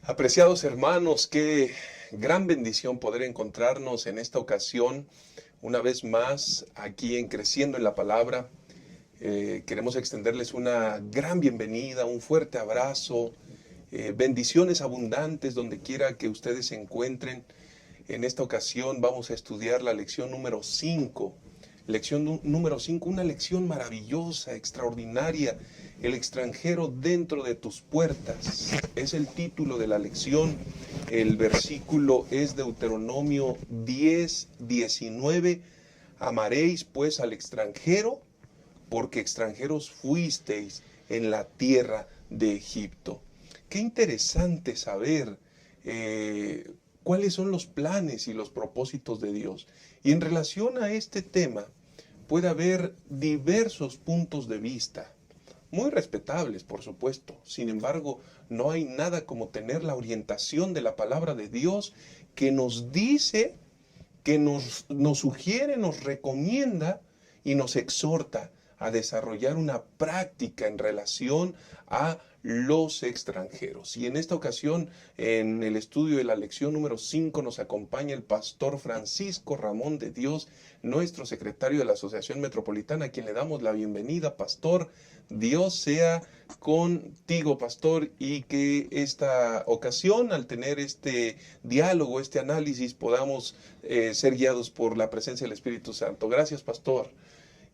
Apreciados hermanos, qué gran bendición poder encontrarnos en esta ocasión, una vez más, aquí en Creciendo en la Palabra. Queremos extenderles una gran bienvenida, un fuerte abrazo, bendiciones abundantes donde quiera que ustedes se encuentren. En esta ocasión vamos a estudiar la lección número 5. Lección número 5, una lección maravillosa, extraordinaria. El extranjero dentro de tus puertas. Es el título de la lección. El versículo es Deuteronomio 10:19. Amaréis pues al extranjero, porque extranjeros fuisteis en la tierra de Egipto. Qué interesante saber cuáles son los planes y los propósitos de Dios. Y en relación a este tema, puede haber diversos puntos de vista, muy respetables, por supuesto. Sin embargo, no hay nada como tener la orientación de la palabra de Dios que nos dice, que nos sugiere, nos recomienda y nos exhorta a desarrollar una práctica en relación a los extranjeros. Y en esta ocasión, en el estudio de la lección número 5, nos acompaña el pastor Francisco Ramón de Dios, nuestro secretario de la Asociación Metropolitana, a quien le damos la bienvenida. Pastor, Dios sea contigo, pastor, y que esta ocasión, al tener este diálogo, este análisis, podamos ser guiados por la presencia del Espíritu Santo. Gracias, pastor.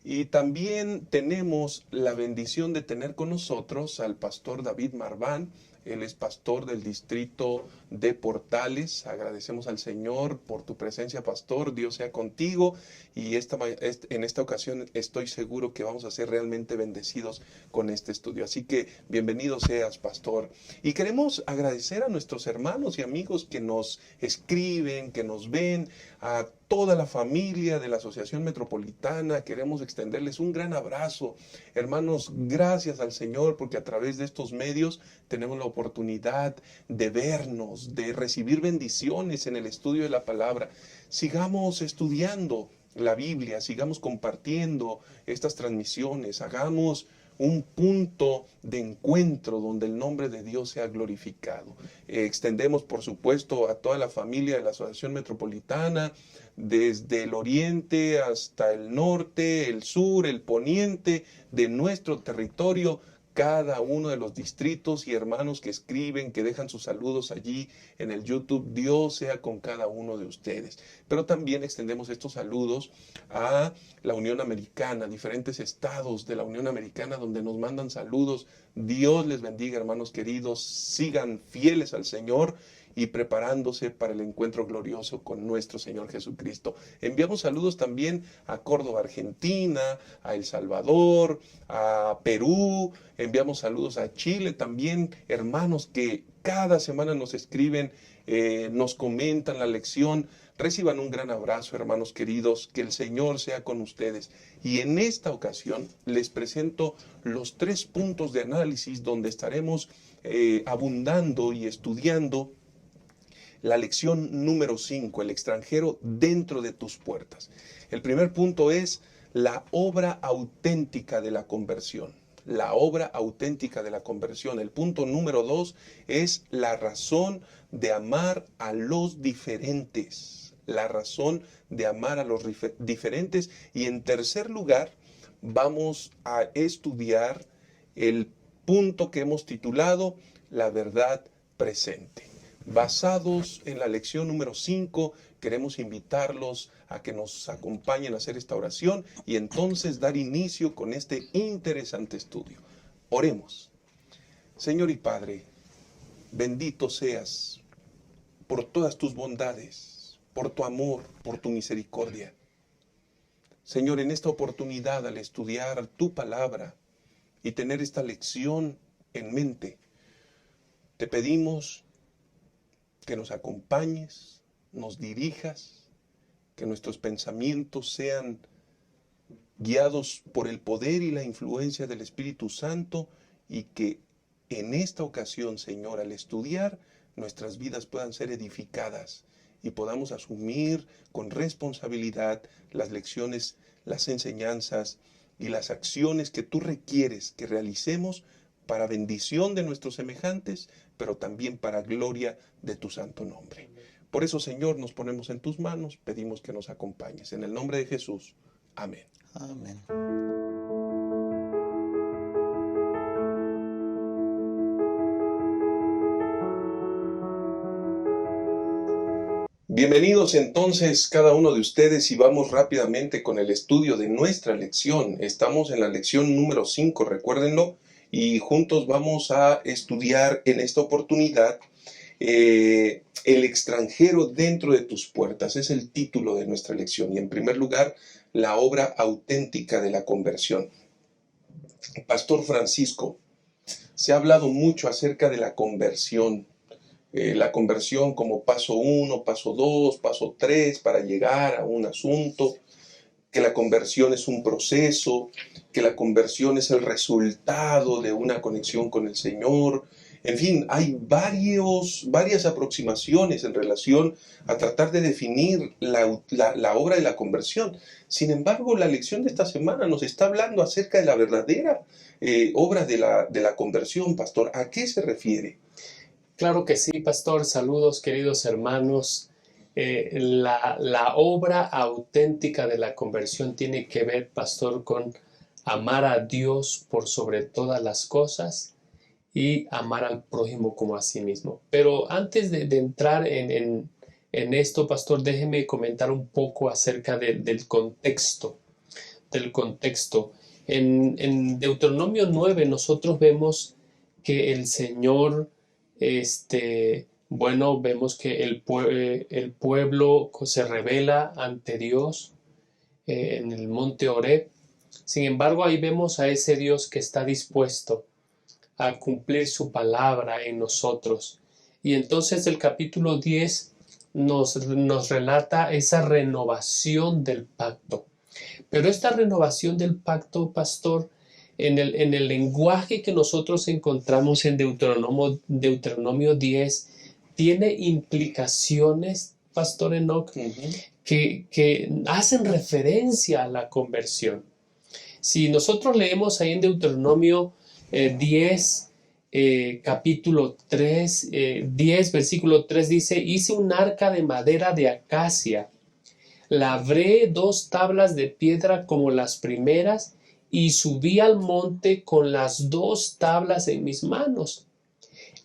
Y también tenemos la bendición de tener con nosotros al pastor David Marván. Él es pastor del distrito de Portales. Agradecemos al Señor por tu presencia, pastor. Dios sea contigo. Y en esta ocasión estoy seguro que vamos a ser realmente bendecidos con este estudio. Así que bienvenido seas, pastor. Y queremos agradecer a nuestros hermanos y amigos que nos escriben, que nos ven, a toda la familia de la Asociación Metropolitana. Queremos extenderles un gran abrazo. Hermanos, gracias al Señor porque a través de estos medios tenemos la oportunidad de vernos, de recibir bendiciones en el estudio de la palabra. Sigamos estudiando la Biblia, sigamos compartiendo estas transmisiones, hagamos un punto de encuentro donde el nombre de Dios sea glorificado. Extendemos, por supuesto, a toda la familia de la Asociación Metropolitana, desde el oriente hasta el norte, el sur, el poniente de nuestro territorio, cada uno de los distritos y hermanos que escriben, que dejan sus saludos allí en el YouTube. Dios sea con cada uno de ustedes. Pero también extendemos estos saludos a la Unión Americana, diferentes estados de la Unión Americana donde nos mandan saludos. Dios les bendiga, hermanos queridos. Sigan fieles al Señor y preparándose para el encuentro glorioso con nuestro Señor Jesucristo. Enviamos saludos también a Córdoba, Argentina, a El Salvador, a Perú. Enviamos saludos a Chile también, hermanos que cada semana nos escriben, nos comentan la lección. Reciban un gran abrazo, hermanos queridos, que el Señor sea con ustedes. Y en esta ocasión les presento los 3 puntos de análisis donde estaremos abundando y estudiando la lección número 5, el extranjero dentro de tus puertas. El primer punto es la obra auténtica de la conversión. La obra auténtica de la conversión. El punto número 2 es la razón de amar a los diferentes. La razón de amar a los diferentes. Y en tercer lugar, vamos a estudiar el punto que hemos titulado la verdad presente. Basados en la lección número 5, queremos invitarlos a que nos acompañen a hacer esta oración y entonces dar inicio con este interesante estudio. Oremos. Señor y Padre, bendito seas por todas tus bondades, por tu amor, por tu misericordia. Señor, en esta oportunidad al estudiar tu palabra y tener esta lección en mente, te pedimos que nos acompañes, nos dirijas, que nuestros pensamientos sean guiados por el poder y la influencia del Espíritu Santo y que en esta ocasión, Señor, al estudiar, nuestras vidas puedan ser edificadas y podamos asumir con responsabilidad las lecciones, las enseñanzas y las acciones que tú requieres que realicemos para bendición de nuestros semejantes, pero también para gloria de tu santo nombre. Por eso, Señor, nos ponemos en tus manos, pedimos que nos acompañes. En el nombre de Jesús. Amén. Amén. Bienvenidos entonces cada uno de ustedes y vamos rápidamente con el estudio de nuestra lección. Estamos en la lección número 5, recuérdenlo, y juntos vamos a estudiar en esta oportunidad el extranjero dentro de tus puertas. Es el título de nuestra lección y en primer lugar, la obra auténtica de la conversión. Pastor Francisco, se ha hablado mucho acerca de la conversión. La conversión como paso 1, paso 2, paso 3 para llegar a un asunto, que la conversión es un proceso, que la conversión es el resultado de una conexión con el Señor. En fin, hay varias aproximaciones en relación a tratar de definir la obra de la conversión. Sin embargo, la lección de esta semana nos está hablando acerca de la verdadera obra de la conversión, pastor. ¿A qué se refiere? Claro que sí, pastor. Saludos, queridos hermanos. La obra auténtica de la conversión tiene que ver, pastor, con amar a Dios por sobre todas las cosas y amar al prójimo como a sí mismo. Pero antes de entrar en esto, pastor, déjeme comentar un poco acerca del contexto. En Deuteronomio 9 nosotros vemos que el Señor vemos que el pueblo se revela ante Dios en el monte Horeb. Sin embargo, ahí vemos a ese Dios que está dispuesto a cumplir su palabra en nosotros. Y entonces el capítulo 10 nos relata esa renovación del pacto. Pero esta renovación del pacto, pastor, en el lenguaje que nosotros encontramos en Deuteronomio 10, tiene implicaciones, pastor Enoch, que hacen referencia a la conversión. Si nosotros leemos ahí en Deuteronomio 10, capítulo 3, 10, versículo 3 dice: hice un arca de madera de acacia, labré 2 tablas de piedra como las primeras, y subí al monte con las 2 tablas en mis manos.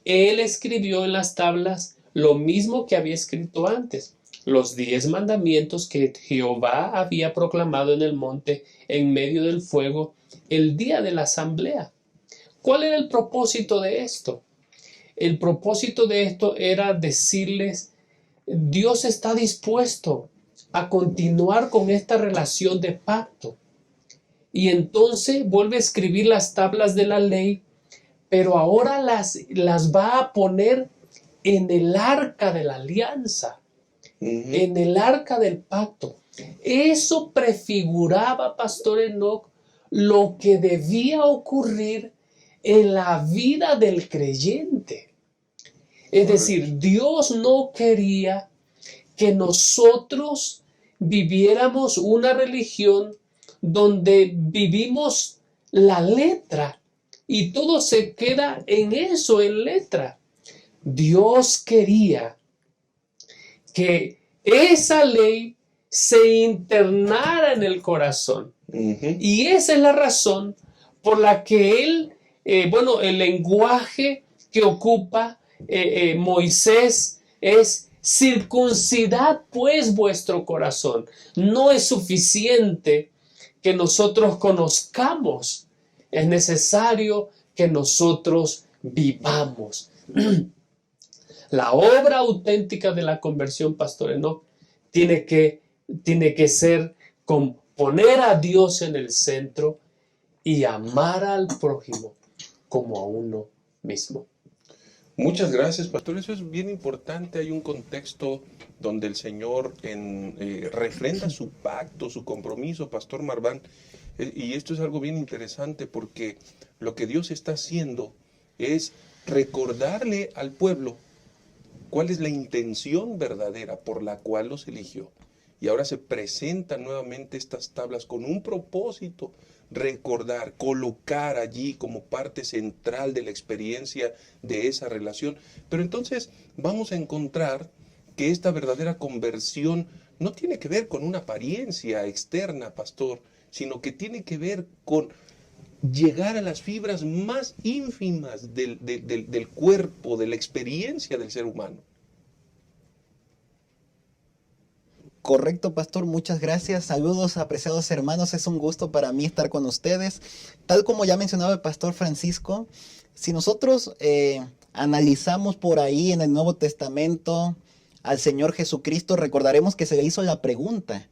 Él escribió en las tablas lo mismo que había escrito antes, los 10 mandamientos que Jehová había proclamado en el monte en medio del fuego el día de la asamblea. ¿Cuál era el propósito de esto? El propósito de esto era decirles: Dios está dispuesto a continuar con esta relación de pacto. Y entonces vuelve a escribir las tablas de la ley, pero ahora las va a poner en el arca de la alianza, en el arca del pacto. Eso prefiguraba, pastor Enoch, lo que debía ocurrir en la vida del creyente. Es decir, Dios no quería que nosotros viviéramos una religión donde vivimos la letra y todo se queda en eso, en letra. Dios quería que esa ley se internara en el corazón. Y esa es la razón por la que el lenguaje que ocupa Moisés es: circuncidad pues vuestro corazón. No es suficiente que nosotros conozcamos, es necesario que nosotros vivamos. La obra auténtica de la conversión, pastor Enoch, tiene que ser con poner a Dios en el centro y amar al prójimo como a uno mismo. Muchas gracias, pastor. Eso es bien importante. Hay un contexto donde el Señor refrenda su pacto, su compromiso, pastor Marván. Y esto es algo bien interesante porque lo que Dios está haciendo es recordarle al pueblo cuál es la intención verdadera por la cual los eligió. Y ahora se presentan nuevamente estas tablas con un propósito: recordar, colocar allí como parte central de la experiencia de esa relación. Pero entonces vamos a encontrar que esta verdadera conversión no tiene que ver con una apariencia externa, pastor, sino que tiene que ver con llegar a las fibras más ínfimas del cuerpo, de la experiencia del ser humano. Correcto, pastor, muchas gracias. Saludos, apreciados hermanos. Es un gusto para mí estar con ustedes. Tal como ya mencionaba el pastor Francisco, si nosotros analizamos por ahí en el Nuevo Testamento al Señor Jesucristo, recordaremos que se le hizo la pregunta: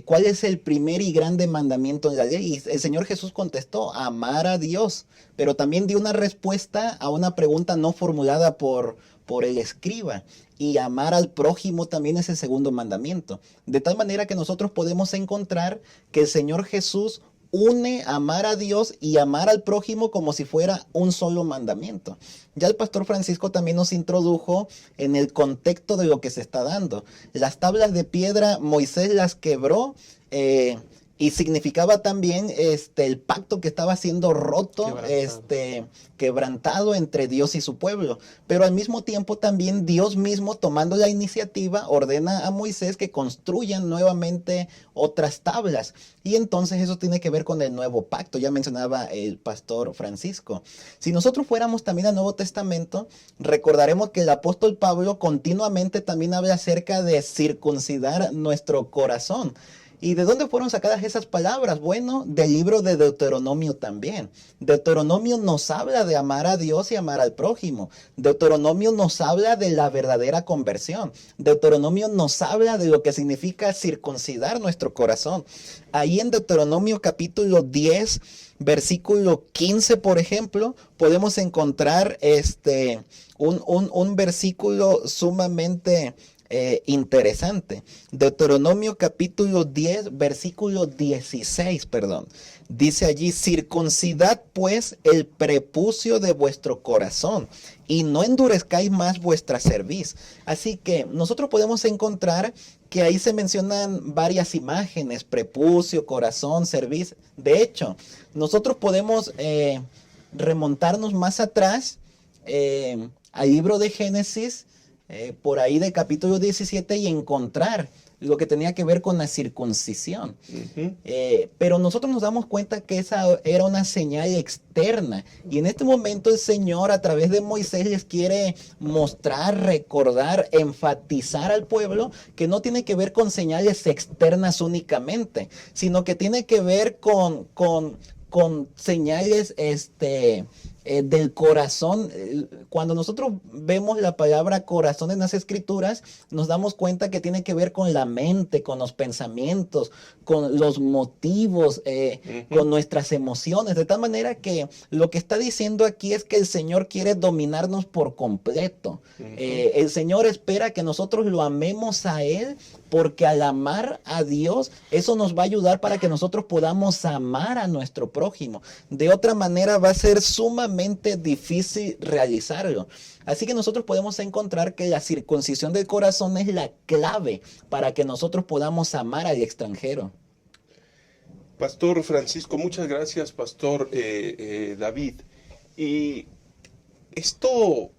¿cuál es el primer y grande mandamiento de la ley? Y el Señor Jesús contestó: amar a Dios. Pero también dio una respuesta a una pregunta no formulada por el escriba. Y amar al prójimo también es el segundo mandamiento. De tal manera que nosotros podemos encontrar que el Señor Jesús une amar a Dios y amar al prójimo como si fuera un solo mandamiento. Ya el pastor Francisco también nos introdujo en el contexto de lo que se está dando. Las tablas de piedra Moisés las quebró, y significaba también el pacto que estaba siendo roto, quebrantado entre Dios y su pueblo. Pero al mismo tiempo también Dios mismo, tomando la iniciativa, ordena a Moisés que construyan nuevamente otras tablas. Y entonces eso tiene que ver con el nuevo pacto, ya mencionaba el pastor Francisco. Si nosotros fuéramos también al Nuevo Testamento, recordaremos que el apóstol Pablo continuamente también habla acerca de circuncidar nuestro corazón. ¿Y de dónde fueron sacadas esas palabras? Bueno, del libro de Deuteronomio también. Deuteronomio nos habla de amar a Dios y amar al prójimo. Deuteronomio nos habla de la verdadera conversión. Deuteronomio nos habla de lo que significa circuncidar nuestro corazón. Ahí en Deuteronomio capítulo 10, versículo 15, por ejemplo, podemos encontrar un versículo sumamente interesante. Deuteronomio capítulo 10, versículo 16, perdón. Dice allí: circuncidad pues el prepucio de vuestro corazón y no endurezcáis más vuestra cerviz. Así que nosotros podemos encontrar que ahí se mencionan varias imágenes: prepucio, corazón, cerviz. De hecho, nosotros podemos remontarnos más atrás al libro de Génesis, por ahí del capítulo 17, y encontrar lo que tenía que ver con la circuncisión. Pero nosotros nos damos cuenta que esa era una señal externa. Y en este momento el Señor, a través de Moisés, les quiere mostrar, recordar, enfatizar al pueblo que no tiene que ver con señales externas únicamente, sino que tiene que ver con señales del corazón. Cuando nosotros vemos la palabra corazón en las escrituras, nos damos cuenta que tiene que ver con la mente, con los pensamientos, con los motivos, con nuestras emociones. De tal manera que lo que está diciendo aquí es que el Señor quiere dominarnos por completo. El Señor espera que nosotros lo amemos a Él, porque al amar a Dios, eso nos va a ayudar para que nosotros podamos amar a nuestro prójimo. De otra manera va a ser sumamente difícil realizarlo. Así que nosotros podemos encontrar que la circuncisión del corazón es la clave para que nosotros podamos amar al extranjero. Pastor Francisco, muchas gracias, Pastor David. Y esto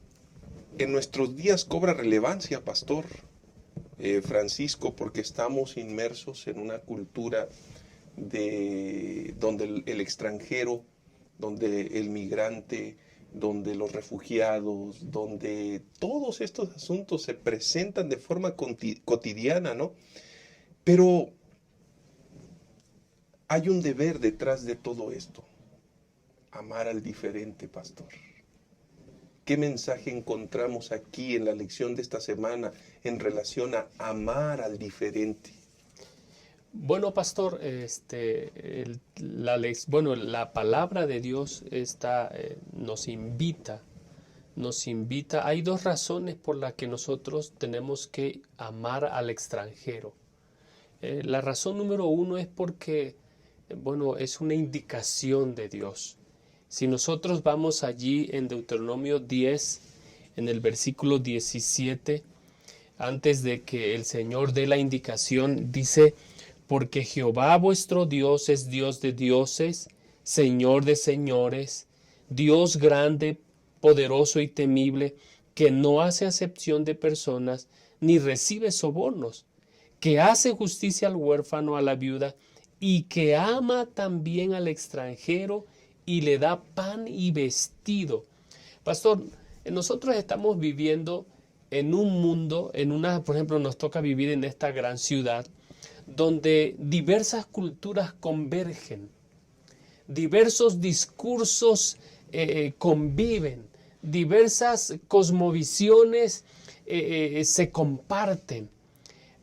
en nuestros días cobra relevancia, Pastor Francisco, porque estamos inmersos en una cultura donde el extranjero, donde el migrante, donde los refugiados, donde todos estos asuntos se presentan de forma cotidiana, ¿no? Pero hay un deber detrás de todo esto: amar al diferente, pastor. ¿Qué mensaje encontramos aquí en la lección de esta semana en relación a amar al diferente? Bueno, pastor, la palabra de Dios nos invita. Hay dos razones por las que nosotros tenemos que amar al extranjero. La razón número uno es porque, es una indicación de Dios. Si nosotros vamos allí en Deuteronomio 10, en el versículo 17, antes de que el Señor dé la indicación, dice, porque Jehová vuestro Dios es Dios de dioses, Señor de señores, Dios grande, poderoso y temible, que no hace acepción de personas, ni recibe sobornos, que hace justicia al huérfano, a la viuda, y que ama también al extranjero, y le da pan y vestido. Pastor, nosotros estamos viviendo en un mundo, por ejemplo, nos toca vivir en esta gran ciudad, donde diversas culturas convergen, diversos discursos conviven, diversas cosmovisiones se comparten,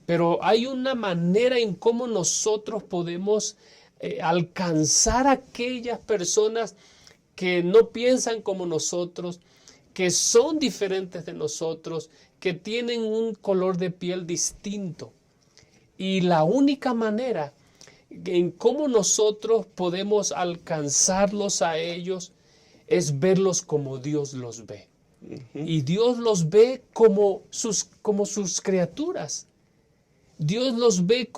pero hay una manera en cómo nosotros podemos alcanzar a aquellas personas que no piensan como nosotros, que son diferentes de nosotros, que tienen un color de piel distinto. Y la única manera en cómo nosotros podemos alcanzarlos a ellos es verlos como Dios los ve. Y Dios los ve como sus criaturas. Dios los ve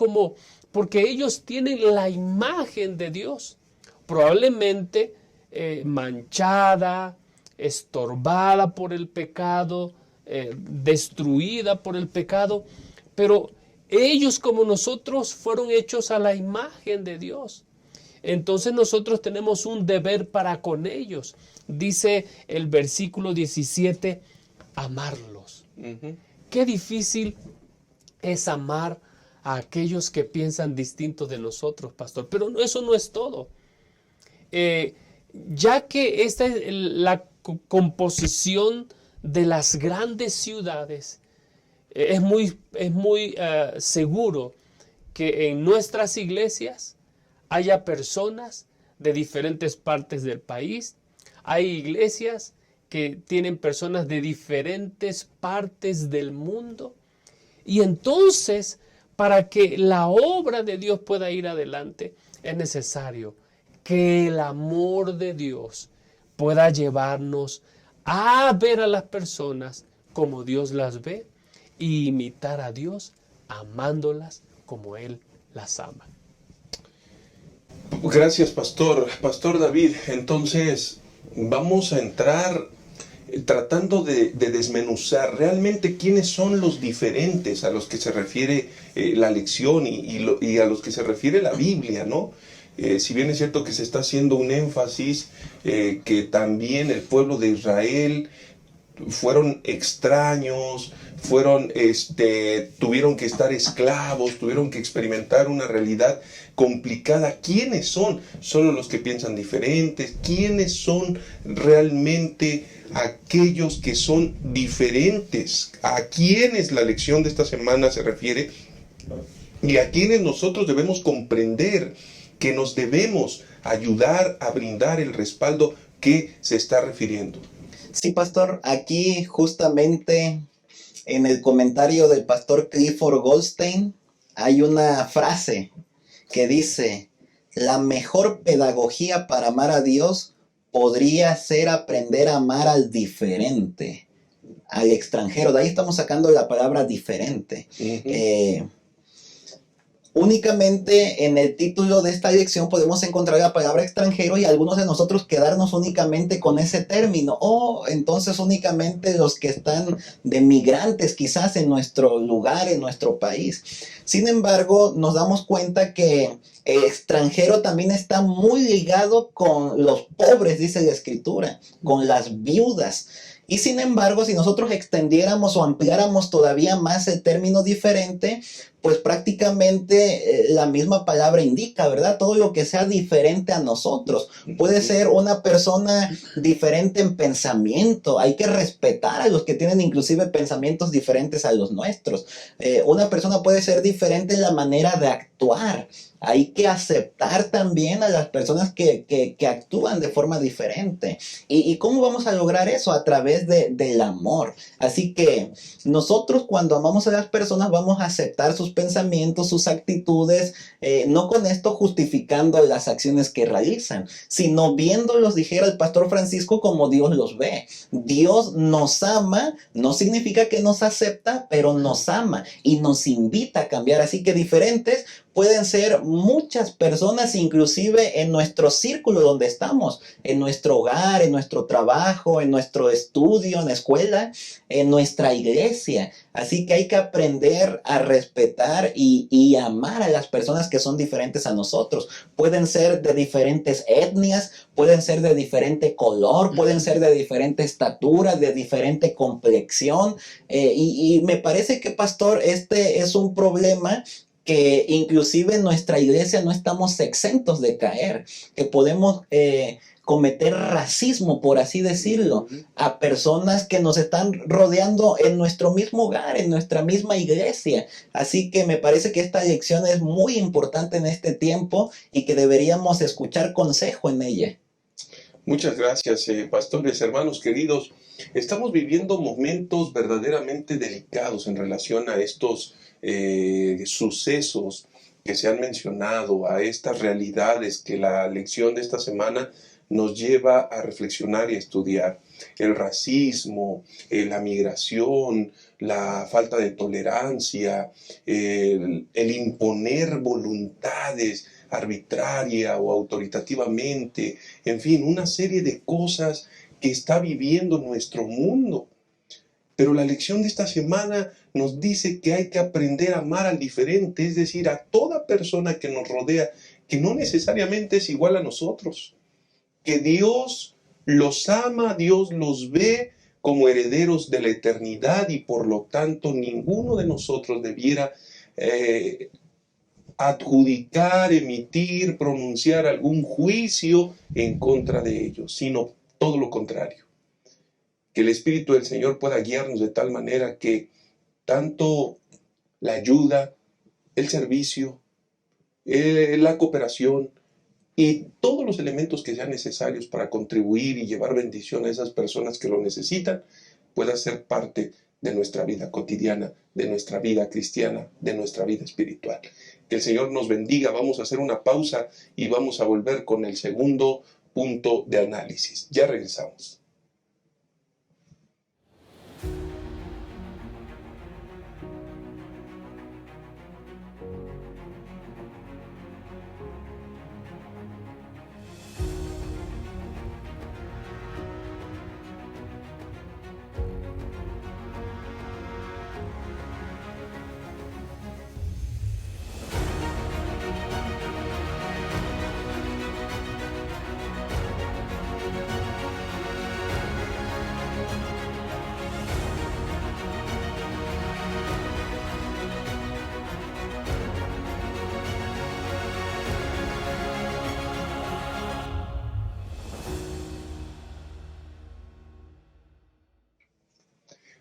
porque ellos tienen la imagen de Dios. Probablemente manchada, estorbada por el pecado, destruida por el pecado, pero ellos como nosotros fueron hechos a la imagen de Dios. Entonces nosotros tenemos un deber para con ellos. Dice el versículo 17, amarlos. Qué difícil es amar a aquellos que piensan distinto de nosotros, pastor. Pero eso no es todo. Ya que esta es la composición de las grandes ciudades, es muy seguro que en nuestras iglesias haya personas de diferentes partes del país. Hay iglesias que tienen personas de diferentes partes del mundo. Y entonces, para que la obra de Dios pueda ir adelante, es necesario que el amor de Dios pueda llevarnos a ver a las personas como Dios las ve y imitar a Dios amándolas como Él las ama. Gracias, Pastor David. Entonces, vamos a entrar tratando de desmenuzar realmente quiénes son los diferentes a los que se refiere la lección y a los que se refiere la Biblia, ¿no? Si bien es cierto que se está haciendo un énfasis que también el pueblo de Israel fueron extraños, tuvieron que estar esclavos, tuvieron que experimentar una realidad complicada. ¿Quiénes son? Solo los que piensan diferentes. ¿Quiénes son realmente aquellos que son diferentes? ¿A quiénes la lección de esta semana se refiere? Y a quienes nosotros debemos comprender que nos debemos ayudar a brindar el respaldo que se está refiriendo. Sí, pastor, aquí justamente en el comentario del pastor Clifford Goldstein hay una frase que dice: la mejor pedagogía para amar a Dios podría ser aprender a amar al diferente, al extranjero. De ahí estamos sacando la palabra diferente. Únicamente en el título de esta lección podemos encontrar la palabra extranjero y algunos de nosotros quedarnos únicamente con ese término, o entonces únicamente los que están de migrantes quizás en nuestro lugar, en nuestro país. Sin embargo, nos damos cuenta que el extranjero también está muy ligado con los pobres, dice la Escritura, con las viudas. Y sin embargo, si nosotros extendiéramos o ampliáramos todavía más el término diferente, pues prácticamente la misma palabra indica, ¿verdad? Todo lo que sea diferente a nosotros. Puede ser una persona diferente en pensamiento. Hay que respetar a los que tienen inclusive pensamientos diferentes a los nuestros. Una persona puede ser diferente en la manera de actuar. Hay que aceptar también a las personas que actúan de forma diferente. ¿Y cómo vamos a lograr eso? A través del amor. Así que nosotros cuando amamos a las personas vamos a aceptar sus pensamientos, sus actitudes, no con esto justificando las acciones que realizan, sino viéndolos, dijera el pastor Francisco, como Dios los ve. Dios nos ama, no significa que nos acepta, pero nos ama y nos invita a cambiar. Así que diferentes pueden ser muchas personas, inclusive en nuestro círculo donde estamos, en nuestro hogar, en nuestro trabajo, en nuestro estudio, en la escuela, en nuestra iglesia. Así que hay que aprender a respetar y amar a las personas que son diferentes a nosotros. Pueden ser de diferentes etnias, pueden ser de diferente color, pueden ser de diferente estatura, de diferente complexión. Y me parece que, pastor, este es un problema que inclusive en nuestra iglesia no estamos exentos de caer, que podemos cometer racismo, por así decirlo, a personas que nos están rodeando en nuestro mismo hogar, en nuestra misma iglesia. Así que me parece que esta lección es muy importante en este tiempo y que deberíamos escuchar consejo en ella. Muchas gracias, pastores, hermanos queridos. Estamos viviendo momentos verdaderamente delicados en relación a estos sucesos que se han mencionado, a estas realidades que la lección de esta semana nos lleva a reflexionar y a estudiar. El racismo, la migración, la falta de tolerancia, el imponer voluntades arbitraria o autoritativamente, en fin, una serie de cosas que está viviendo nuestro mundo. Pero la lección de esta semana nos dice que hay que aprender a amar al diferente, es decir, a toda persona que nos rodea, que no necesariamente es igual a nosotros, que Dios los ama, Dios los ve como herederos de la eternidad y por lo tanto ninguno de nosotros debiera adjudicar, emitir, pronunciar algún juicio en contra de ellos, sino todo lo contrario. Que el Espíritu del Señor pueda guiarnos de tal manera que tanto la ayuda, el servicio, la cooperación y todos los elementos que sean necesarios para contribuir y llevar bendición a esas personas que lo necesitan, pueda ser parte de nuestra vida cotidiana, de nuestra vida cristiana, de nuestra vida espiritual. Que el Señor nos bendiga. Vamos a hacer una pausa y vamos a volver con el segundo punto de análisis. Ya regresamos.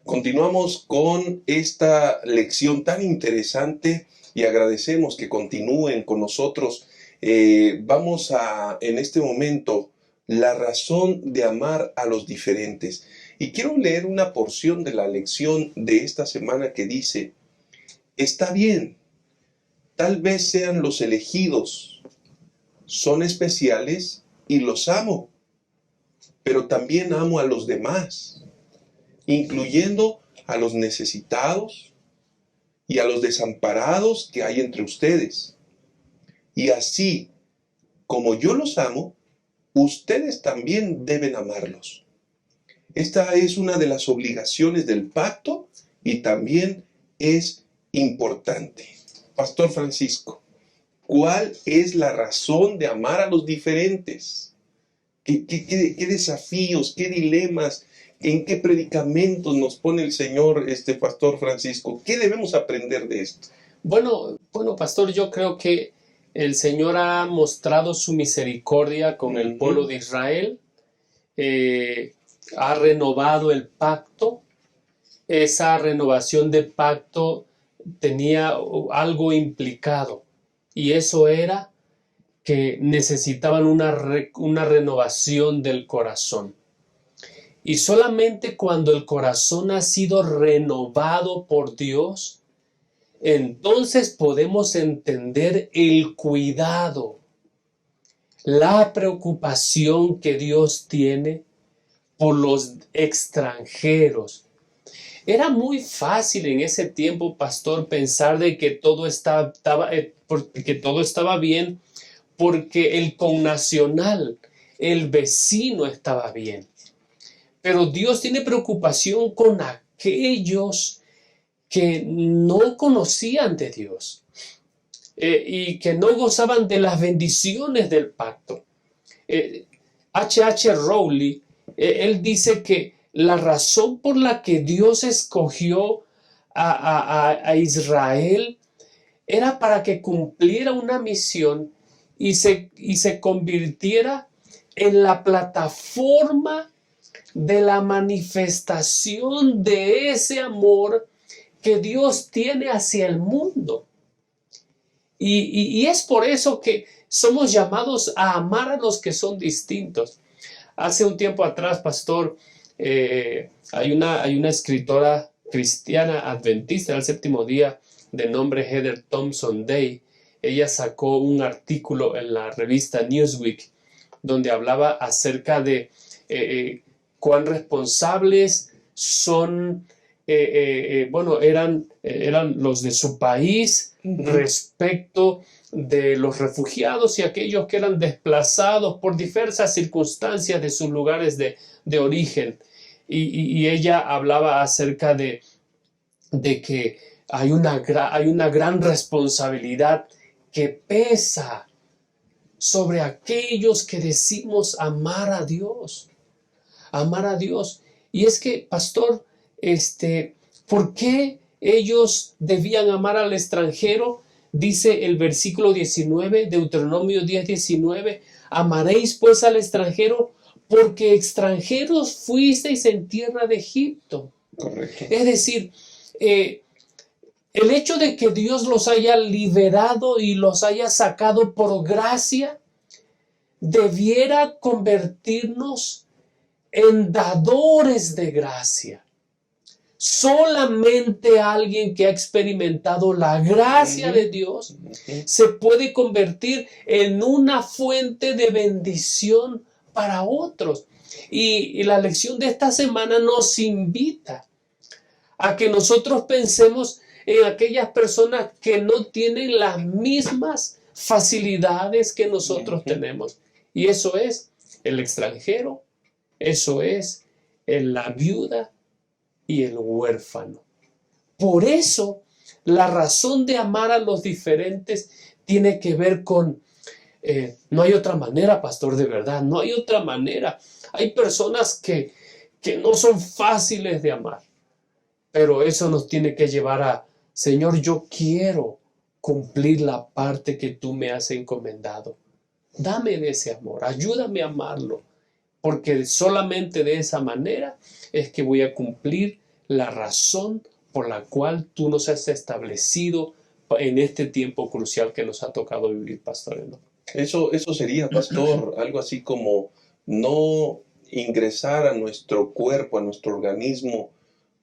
Continuamos con esta lección tan interesante y agradecemos que continúen con nosotros. Vamos a, en este momento, la razón de amar a los diferentes. Y quiero leer una porción de la lección de esta semana que dice: está bien, tal vez sean los elegidos, son especiales y los amo, pero también amo a los demás, incluyendo a los necesitados y a los desamparados que hay entre ustedes. Y así como yo los amo, ustedes también deben amarlos. Esta es una de las obligaciones del pacto y también es importante. Pastor Francisco, ¿cuál es la razón de amar a los diferentes? ¿Qué desafíos, qué dilemas, en qué predicamentos nos pone el Señor, Pastor Francisco? ¿Qué debemos aprender de esto? Bueno, pastor, yo creo que el Señor ha mostrado su misericordia con el pueblo de Israel, ha renovado el pacto. Esa renovación de pacto tenía algo implicado, y eso era que necesitaban una renovación del corazón. Y solamente cuando el corazón ha sido renovado por Dios, entonces podemos entender el cuidado, la preocupación que Dios tiene por los extranjeros. Era muy fácil en ese tiempo, pastor, pensar de que todo estaba bien porque el connacional, el vecino estaba bien. Pero Dios tiene preocupación con aquellos que no conocían de Dios y que no gozaban de las bendiciones del pacto. H. Rowley, él dice que la razón por la que Dios escogió a Israel era para que cumpliera una misión y se convirtiera en la plataforma de la manifestación de ese amor que Dios tiene hacia el mundo. Y es por eso que somos llamados a amar a los que son distintos. Hace un tiempo atrás, pastor, hay una escritora cristiana adventista del séptimo día de nombre Heather Thompson Day. Ella sacó un artículo en la revista Newsweek donde hablaba acerca de cuán responsables son, eran los de su país respecto de los refugiados y aquellos que eran desplazados por diversas circunstancias de sus lugares de origen. Y ella hablaba acerca de que hay una gran responsabilidad que pesa sobre aquellos que decimos amar a Dios. Amar a Dios. Y es que, pastor, ¿por qué ellos debían amar al extranjero? Dice el versículo 19, Deuteronomio 10:19, amaréis pues al extranjero porque extranjeros fuisteis en tierra de Egipto. Correcto. Es decir, el hecho de que Dios los haya liberado y los haya sacado por gracia debiera convertirnos en dadores de gracia. Solamente alguien que ha experimentado la gracia de Dios se puede convertir en una fuente de bendición para otros. Y la lección de esta semana nos invita a que nosotros pensemos en aquellas personas que no tienen las mismas facilidades que nosotros tenemos. Y eso es el extranjero, eso es la viuda y el huérfano. Por eso, la razón de amar a los diferentes tiene que ver con, no hay otra manera, pastor, de verdad, no hay otra manera. Hay personas que no son fáciles de amar, pero eso nos tiene que llevar a, Señor, yo quiero cumplir la parte que tú me has encomendado. Dame de ese amor, ayúdame a amarlo, porque solamente de esa manera es que voy a cumplir la razón por la cual tú nos has establecido en este tiempo crucial que nos ha tocado vivir, pastor. ¿No? Eso sería, pastor, algo así como no ingresar a nuestro cuerpo, a nuestro organismo,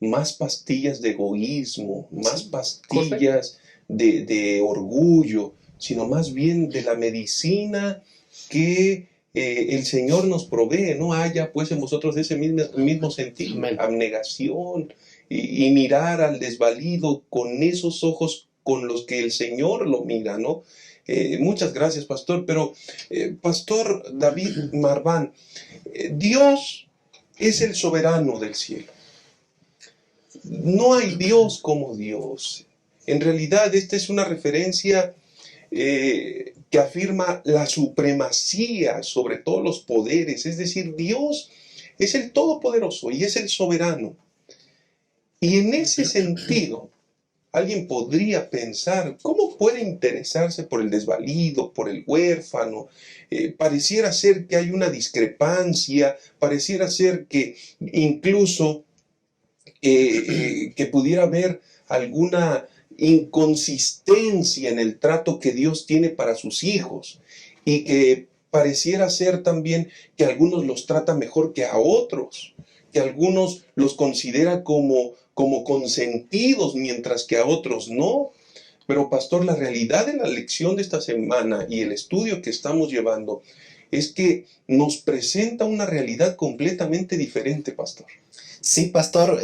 más pastillas de egoísmo, más pastillas de orgullo, sino más bien de la medicina que el Señor nos provee. No haya pues en vosotros ese mismo sentir, abnegación y mirar al desvalido con esos ojos con los que el Señor lo mira, ¿no? Muchas gracias, pastor. Pero, pastor David Marván, Dios es el soberano del cielo. No hay Dios como Dios. En realidad, esta es una referencia que afirma la supremacía sobre todos los poderes. Es decir, Dios es el todopoderoso y es el soberano. Y en ese sentido, alguien podría pensar, ¿cómo puede interesarse por el desvalido, por el huérfano? Pareciera ser que hay una discrepancia, pareciera ser que incluso que pudiera haber alguna inconsistencia en el trato que Dios tiene para sus hijos y que pareciera ser también que algunos los trata mejor que a otros, que algunos los considera como consentidos mientras que a otros no. Pero pastor, la realidad de la lección de esta semana y el estudio que estamos llevando es que nos presenta una realidad completamente diferente, pastor. Sí, pastor,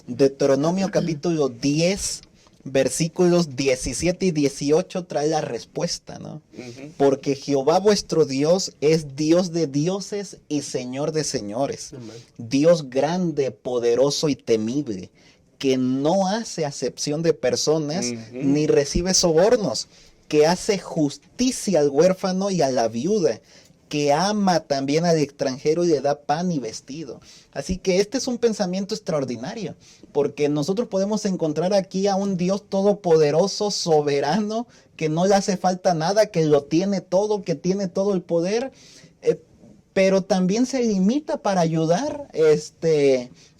Deuteronomio capítulo 10, versículos 17 y 18 trae la respuesta, ¿no? Porque Jehová vuestro Dios es Dios de dioses y Señor de señores, Amén. Dios grande, poderoso y temible, que no hace acepción de personas ni recibe sobornos, que hace justicia al huérfano y a la viuda, que ama también al extranjero y le da pan y vestido. Así que este es un pensamiento extraordinario, porque nosotros podemos encontrar aquí a un Dios todopoderoso, soberano, que no le hace falta nada, que lo tiene todo, que tiene todo el poder, pero también se limita para ayudar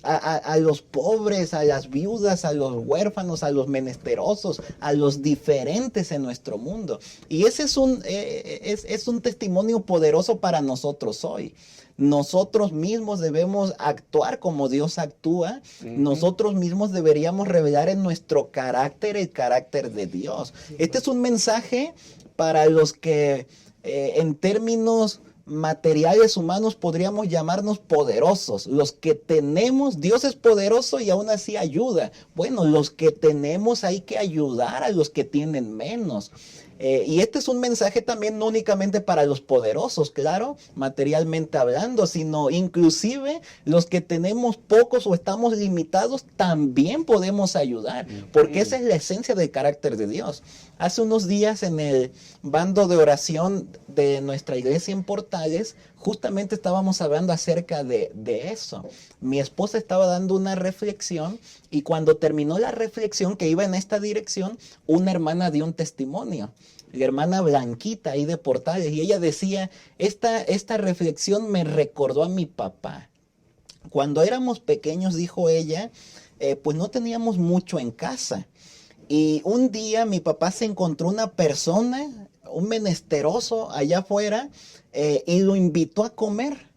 a los pobres, a las viudas, a los huérfanos, a los menesterosos, a los diferentes en nuestro mundo. Y ese es un testimonio poderoso para nosotros hoy. Nosotros mismos debemos actuar como Dios actúa. Nosotros mismos deberíamos revelar en nuestro carácter el carácter de Dios. Este es un mensaje para los que en términos materiales humanos podríamos llamarnos poderosos. Los que tenemos, Dios es poderoso y aún así ayuda. Bueno, los que tenemos hay que ayudar a los que tienen menos. Y este es un mensaje también no únicamente para los poderosos, claro, materialmente hablando, sino inclusive los que tenemos pocos o estamos limitados, también podemos ayudar, porque esa es la esencia del carácter de Dios. Hace unos días en el bando de oración de nuestra iglesia en Portales, justamente estábamos hablando acerca de eso. Mi esposa estaba dando una reflexión y cuando terminó la reflexión que iba en esta dirección, una hermana dio un testimonio. La hermana Blanquita ahí de Portales, y ella decía, esta reflexión me recordó a mi papá. Cuando éramos pequeños, dijo ella, pues no teníamos mucho en casa. Y un día mi papá se encontró una persona, un menesteroso allá afuera, y lo invitó a comer.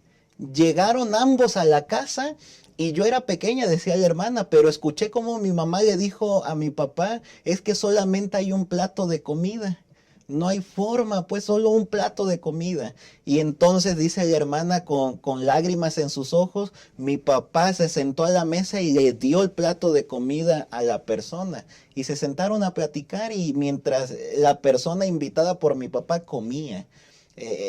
Llegaron ambos a la casa y yo era pequeña, decía la hermana, pero escuché como mi mamá le dijo a mi papá, es que solamente hay un plato de comida. No hay forma, pues solo un plato de comida. Y entonces dice la hermana con lágrimas en sus ojos, mi papá se sentó a la mesa y le dio el plato de comida a la persona. Y se sentaron a platicar y mientras la persona invitada por mi papá comía.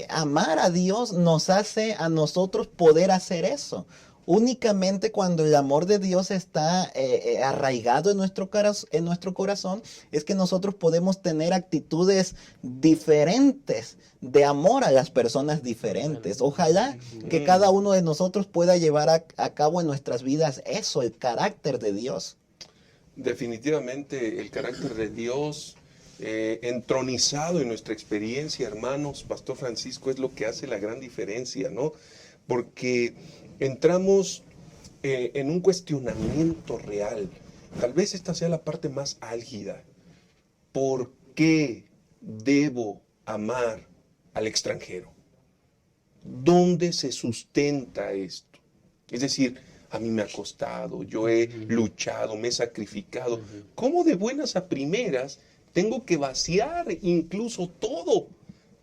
Amar a Dios nos hace a nosotros poder hacer eso. Únicamente cuando el amor de Dios está arraigado en nuestro corazón, es que nosotros podemos tener actitudes diferentes de amor a las personas diferentes. Ojalá que cada uno de nosotros pueda llevar a cabo en nuestras vidas eso, el carácter de Dios. Definitivamente el carácter de Dios entronizado en nuestra experiencia, hermanos, Pastor Francisco, es lo que hace la gran diferencia, ¿no? Porque entramos en un cuestionamiento real. Tal vez esta sea la parte más álgida. ¿Por qué debo amar al extranjero? ¿Dónde se sustenta esto? Es decir, a mí me ha costado, yo he luchado, me he sacrificado. ¿Cómo de buenas a primeras tengo que vaciar incluso todo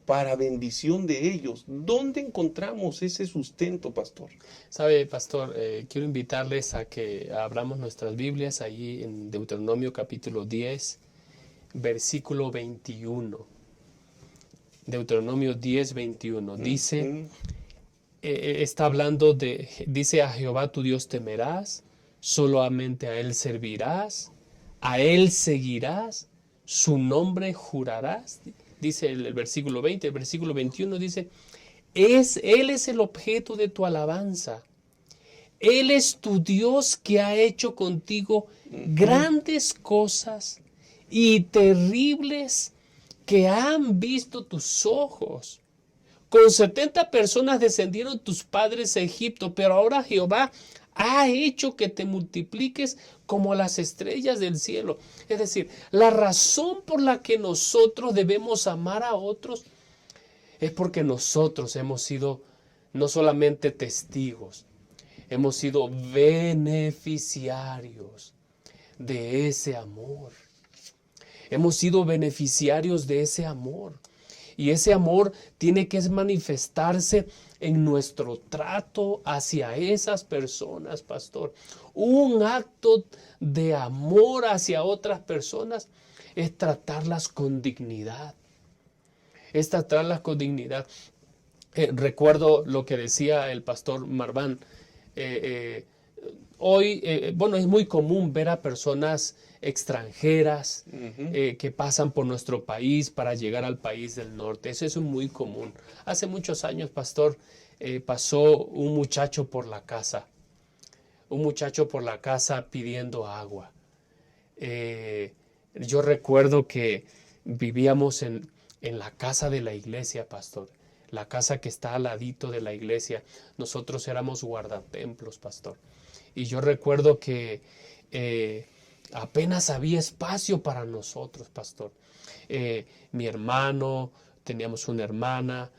para bendición de ellos? ¿Dónde encontramos ese sustento, pastor? Sabe, pastor, quiero invitarles a que abramos nuestras Biblias ahí en Deuteronomio capítulo 10, versículo 21. Deuteronomio 10, 21. Dice, está hablando dice, a Jehová tu Dios temerás, solamente a Él servirás, a Él seguirás, su nombre jurarás. Dice el versículo 20, el versículo 21 dice, Él es el objeto de tu alabanza. Él es tu Dios que ha hecho contigo grandes cosas y terribles que han visto tus ojos. Con 70 personas descendieron tus padres a Egipto, pero ahora Jehová ha hecho que te multipliques como las estrellas del cielo. Es decir, la razón por la que nosotros debemos amar a otros es porque nosotros hemos sido no solamente testigos, hemos sido beneficiarios de ese amor. Hemos sido beneficiarios de ese amor. Y ese amor tiene que manifestarse en nuestro trato hacia esas personas, pastor. Un acto de amor hacia otras personas es tratarlas con dignidad. Es tratarlas con dignidad. Recuerdo lo que decía el pastor Marván. Hoy, bueno, es muy común ver a personas extranjeras que pasan por nuestro país para llegar al país del norte. Eso es muy común. Hace muchos años, pastor, pasó un muchacho por la casa. Un muchacho por la casa pidiendo agua. Yo recuerdo que vivíamos en la casa de la iglesia, pastor. La casa que está al ladito de la iglesia. Nosotros éramos guardatemplos, pastor. Y yo recuerdo que apenas había espacio para nosotros, pastor. Mi hermano, teníamos una hermana,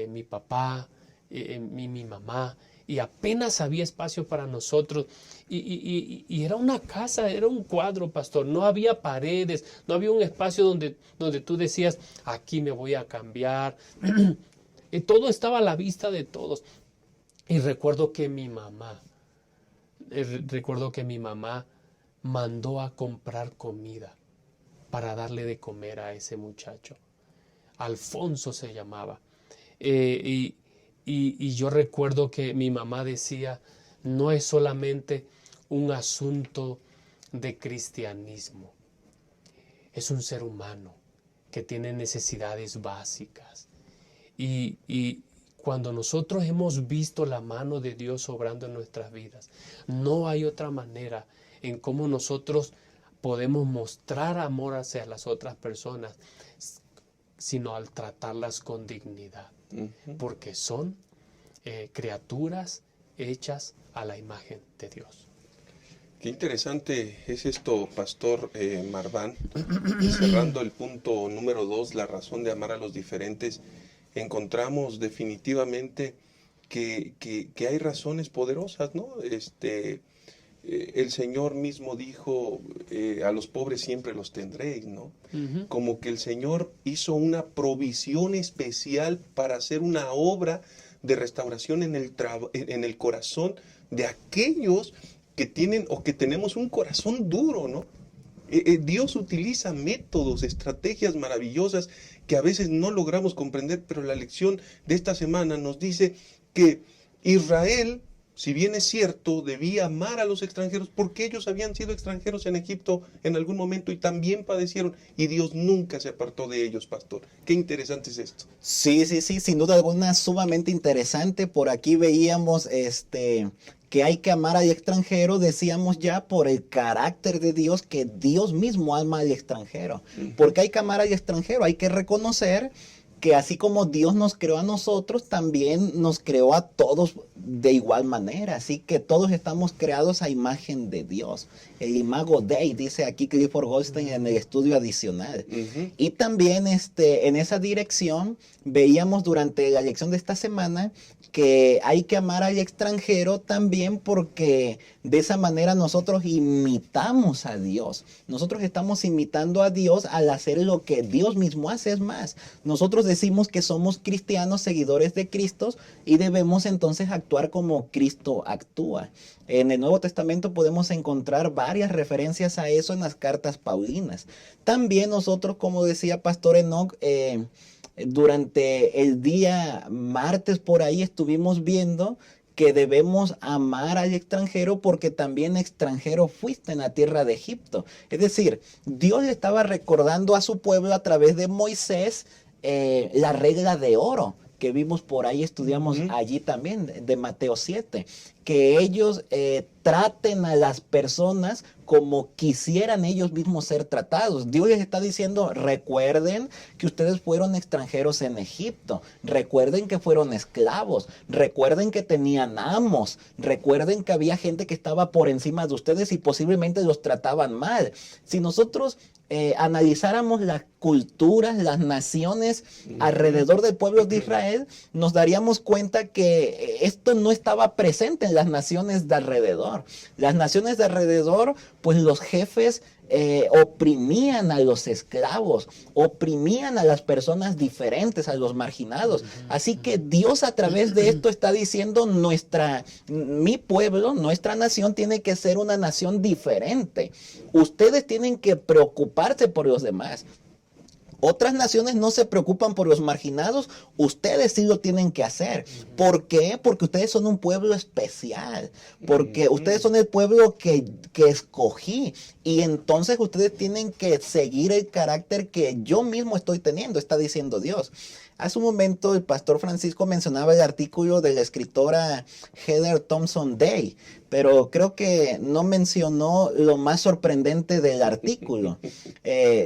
mi papá, mi mamá, y apenas había espacio para nosotros. Y era una casa, era un cuadro, pastor. No había paredes, no había un espacio donde tú decías, aquí me voy a cambiar. Y todo estaba a la vista de todos. Y recuerdo que mi mamá mandó a comprar comida para darle de comer a ese muchacho. Alfonso se llamaba. Y yo recuerdo que mi mamá decía, no es solamente un asunto de cristianismo, es un ser humano que tiene necesidades básicas. Y cuando nosotros hemos visto la mano de Dios obrando en nuestras vidas, no hay otra manera en cómo nosotros podemos mostrar amor hacia las otras personas, sino al tratarlas con dignidad, porque son criaturas hechas a la imagen de Dios. Qué interesante es esto, pastor Marván. Cerrando el punto número 2, la razón de amar a los diferentes, encontramos definitivamente que hay razones poderosas, ¿no? El Señor mismo dijo, a los pobres siempre los tendréis, ¿no? Como que el Señor hizo una provisión especial para hacer una obra de restauración en el corazón de aquellos que tienen o que tenemos un corazón duro, ¿no? Dios utiliza métodos, estrategias maravillosas que a veces no logramos comprender, pero la lección de esta semana nos dice que Israel, si bien es cierto, debía amar a los extranjeros porque ellos habían sido extranjeros en Egipto en algún momento y también padecieron, y Dios nunca se apartó de ellos, pastor. Qué interesante es esto. Sí, sin duda alguna, sumamente interesante. Por aquí veíamos que hay que amar al extranjero, decíamos ya, por el carácter de Dios, que Dios mismo ama al extranjero. Porque hay que amar al extranjero, hay que reconocer que así como Dios nos creó a nosotros, también nos creó a todos de igual manera. Así que todos estamos creados a imagen de Dios. El imago Dei, dice aquí Clifford Goldstein en el estudio adicional. Y también en esa dirección veíamos durante la lección de esta semana que hay que amar al extranjero también porque de esa manera nosotros imitamos a Dios. Nosotros estamos imitando a Dios al hacer lo que Dios mismo hace. Es más, nosotros decimos que somos cristianos, seguidores de Cristo, y debemos entonces actuar como Cristo actúa. En el Nuevo Testamento podemos encontrar varias referencias a eso en las cartas paulinas. También nosotros, como decía Pastor Enoch, durante el día martes por ahí estuvimos viendo que debemos amar al extranjero porque también extranjero fuiste en la tierra de Egipto. Es decir, Dios le estaba recordando a su pueblo a través de Moisés la regla de oro que vimos por ahí, estudiamos allí también, de Mateo 7, que ellos traten a las personas como quisieran ellos mismos ser tratados. Dios les está diciendo, recuerden que ustedes fueron extranjeros en Egipto, recuerden que fueron esclavos, recuerden que tenían amos, recuerden que había gente que estaba por encima de ustedes y posiblemente los trataban mal. Si nosotros analizáramos las culturas, las naciones alrededor del pueblo de Israel, nos daríamos cuenta que esto no estaba presente en las naciones de alrededor. Las naciones de alrededor, pues los jefes oprimían a los esclavos, oprimían a las personas diferentes, a los marginados. Así que Dios a través de esto está diciendo mi pueblo, nuestra nación tiene que ser una nación diferente. Ustedes tienen que preocuparse por los demás. Otras naciones no se preocupan por los marginados, ustedes sí lo tienen que hacer. ¿Por qué? Porque ustedes son un pueblo especial, porque ustedes son el pueblo que escogí, y entonces ustedes tienen que seguir el carácter que yo mismo estoy teniendo, está diciendo Dios. Hace un momento el pastor Francisco mencionaba el artículo de la escritora Heather Thompson Day, pero creo que no mencionó lo más sorprendente del artículo.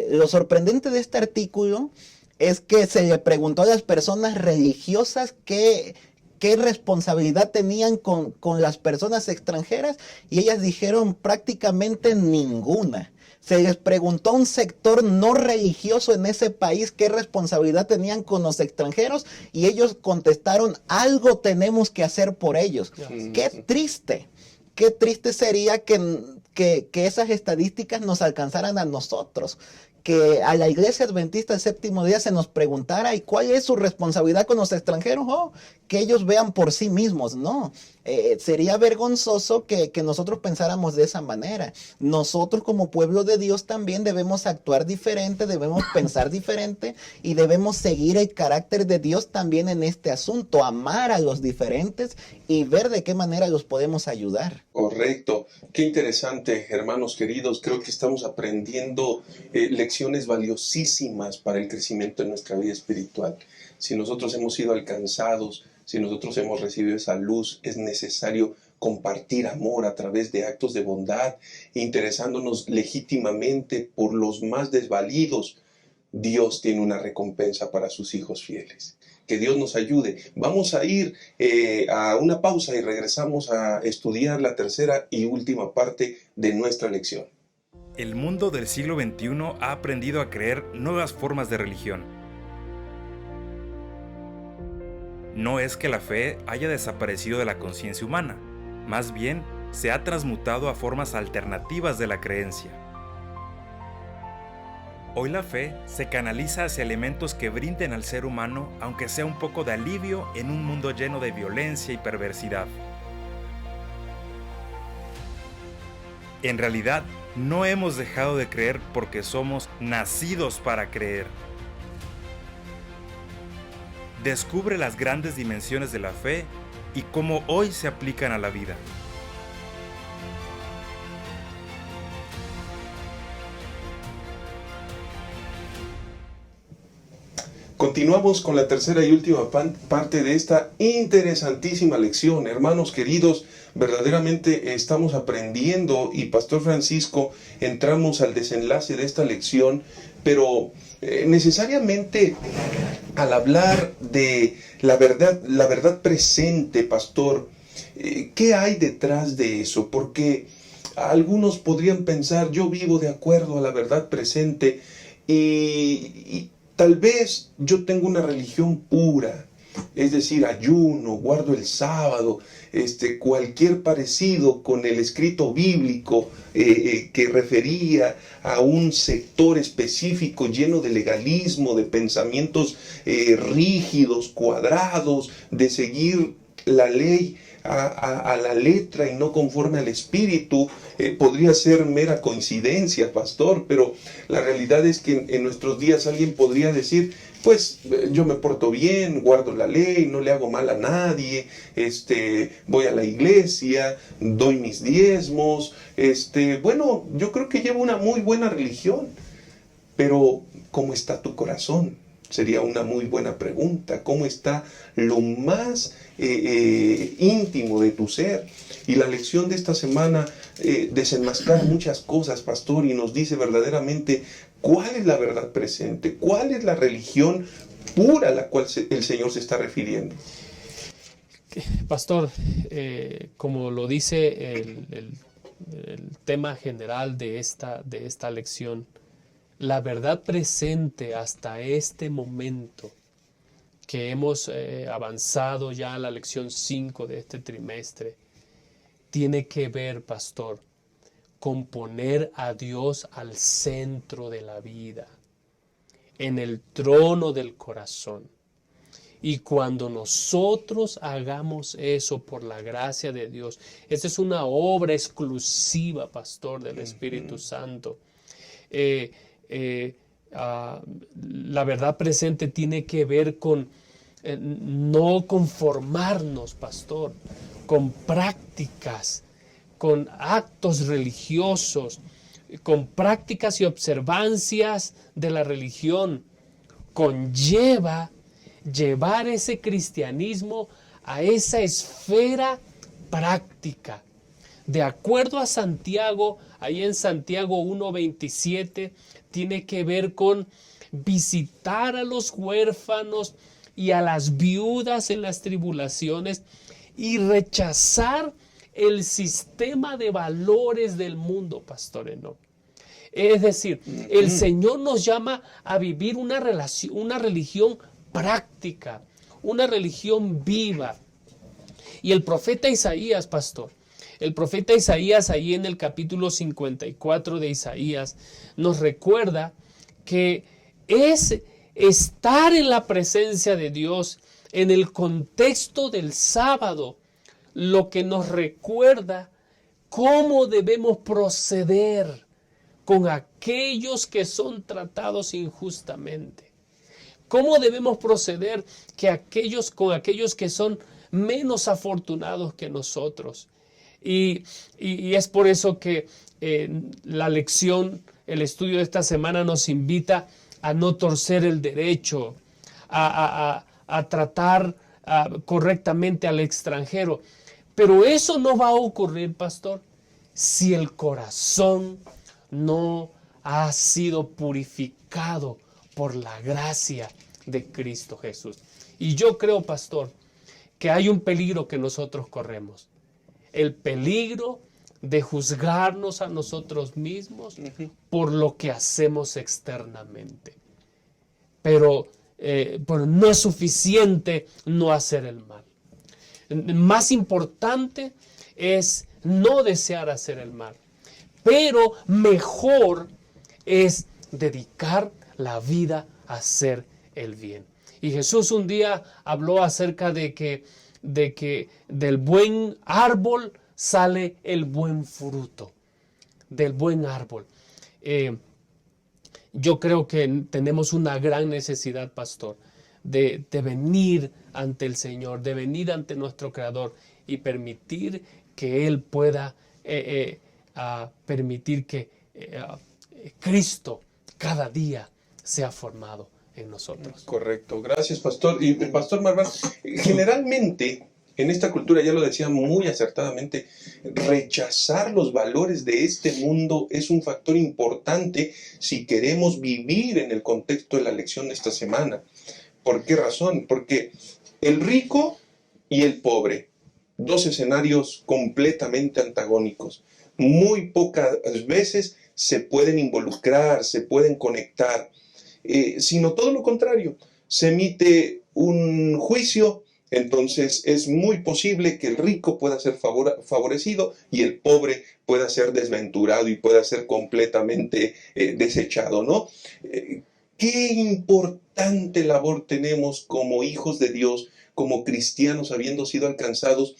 Lo sorprendente de este artículo es que se le preguntó a las personas religiosas qué responsabilidad tenían con las personas extranjeras, y ellas dijeron prácticamente ninguna. Se les preguntó a un sector no religioso en ese país qué responsabilidad tenían con los extranjeros, y ellos contestaron: algo tenemos que hacer por ellos. Qué triste. Qué triste sería que esas estadísticas nos alcanzaran a nosotros, que a la Iglesia Adventista del Séptimo Día se nos preguntara: ¿y cuál es su responsabilidad con los extranjeros? Oh, que ellos vean por sí mismos. No, sería vergonzoso que nosotros pensáramos de esa manera. Nosotros como pueblo de Dios también debemos actuar diferente, debemos pensar diferente, y debemos seguir el carácter de Dios también en este asunto, amar a los diferentes y ver de qué manera los podemos ayudar. Correcto. Qué interesante, hermanos queridos. Creo que estamos aprendiendo lecciones valiosísimas para el crecimiento de nuestra vida espiritual. Si nosotros hemos sido alcanzados, si nosotros hemos recibido esa luz, es necesario compartir amor a través de actos de bondad, interesándonos legítimamente por los más desvalidos. Dios tiene una recompensa para sus hijos fieles. Que Dios nos ayude. Vamos a ir a una pausa y regresamos a estudiar la tercera y última parte de nuestra lección. El mundo del siglo XXI ha aprendido a creer nuevas formas de religión. No es que la fe haya desaparecido de la conciencia humana, más bien se ha transmutado a formas alternativas de la creencia. Hoy la fe se canaliza hacia elementos que brinden al ser humano, aunque sea un poco de alivio en un mundo lleno de violencia y perversidad. En realidad, no hemos dejado de creer porque somos nacidos para creer. Descubre las grandes dimensiones de la fe y cómo hoy se aplican a la vida. Continuamos con la tercera y última parte de esta interesantísima lección. Hermanos queridos, verdaderamente estamos aprendiendo, y Pastor Francisco, entramos al desenlace de esta lección, pero necesariamente al hablar de la verdad presente, Pastor, ¿qué hay detrás de eso? Porque algunos podrían pensar: yo vivo de acuerdo a la verdad presente y tal vez yo tengo una religión pura, es decir, ayuno, guardo el sábado, cualquier parecido con el escrito bíblico que refería a un sector específico lleno de legalismo, de pensamientos rígidos, cuadrados, de seguir la ley a la letra y no conforme al espíritu, podría ser mera coincidencia, pastor, pero la realidad es que en nuestros días alguien podría decir: pues yo me porto bien, guardo la ley, no le hago mal a nadie, voy a la iglesia, doy mis diezmos, bueno, yo creo que llevo una muy buena religión, pero ¿cómo está tu corazón? Sería una muy buena pregunta. ¿Cómo está lo más íntimo de tu ser? Y la lección de esta semana desenmascara muchas cosas, pastor, y nos dice verdaderamente cuál es la verdad presente, cuál es la religión pura a la cual el Señor se está refiriendo. Pastor, como lo dice el tema general de esta lección, la verdad presente hasta este momento que hemos avanzado ya a la lección 5 de este trimestre, tiene que ver, pastor, con poner a Dios al centro de la vida, en el trono del corazón. Y cuando nosotros hagamos eso por la gracia de Dios, esa es una obra exclusiva, pastor, del Espíritu Santo. La verdad presente tiene que ver con no conformarnos, pastor, con prácticas, con actos religiosos, con prácticas y observancias de la religión. Conlleva llevar ese cristianismo a esa esfera práctica. De acuerdo a Santiago, ahí en Santiago 1:27, tiene que ver con visitar a los huérfanos y a las viudas en las tribulaciones y rechazar el sistema de valores del mundo, pastor Enoch. Es decir, el Señor nos llama a vivir una religión práctica, una religión viva. Y el profeta Isaías, pastor, el profeta Isaías, ahí en el capítulo 54 de Isaías, nos recuerda que es estar en la presencia de Dios en el contexto del sábado, lo que nos recuerda cómo debemos proceder con aquellos que son tratados injustamente. ¿Cómo debemos proceder con aquellos que son menos afortunados que nosotros? Y es por eso que la lección, el estudio de esta semana nos invita a no torcer el derecho, a tratar correctamente al extranjero. Pero eso no va a ocurrir, pastor, si el corazón no ha sido purificado por la gracia de Cristo Jesús. Y yo creo, pastor, que hay un peligro que nosotros corremos. El peligro de juzgarnos a nosotros mismos por lo que hacemos externamente. Pero no es suficiente no hacer el mal. Más importante es no desear hacer el mal. Pero mejor es dedicar la vida a hacer el bien. Y Jesús un día habló acerca de que del buen árbol sale el buen fruto. Del buen árbol. Yo creo que tenemos una gran necesidad, pastor, de venir ante el Señor, de venir ante nuestro Creador y permitir que Él pueda permitir que Cristo cada día sea formado en nosotros. Correcto, gracias, pastor. Y pastor Marván, generalmente en esta cultura, ya lo decía muy acertadamente, rechazar los valores de este mundo es un factor importante si queremos vivir en el contexto de la lección de esta semana. ¿Por qué razón? Porque el rico y el pobre, dos escenarios completamente antagónicos, muy pocas veces se pueden involucrar, se pueden conectar, sino todo lo contrario. Se emite un juicio, entonces es muy posible que el rico pueda ser favorecido y el pobre pueda ser desventurado y pueda ser completamente desechado, ¿no? Qué importante labor tenemos como hijos de Dios, como cristianos, habiendo sido alcanzados,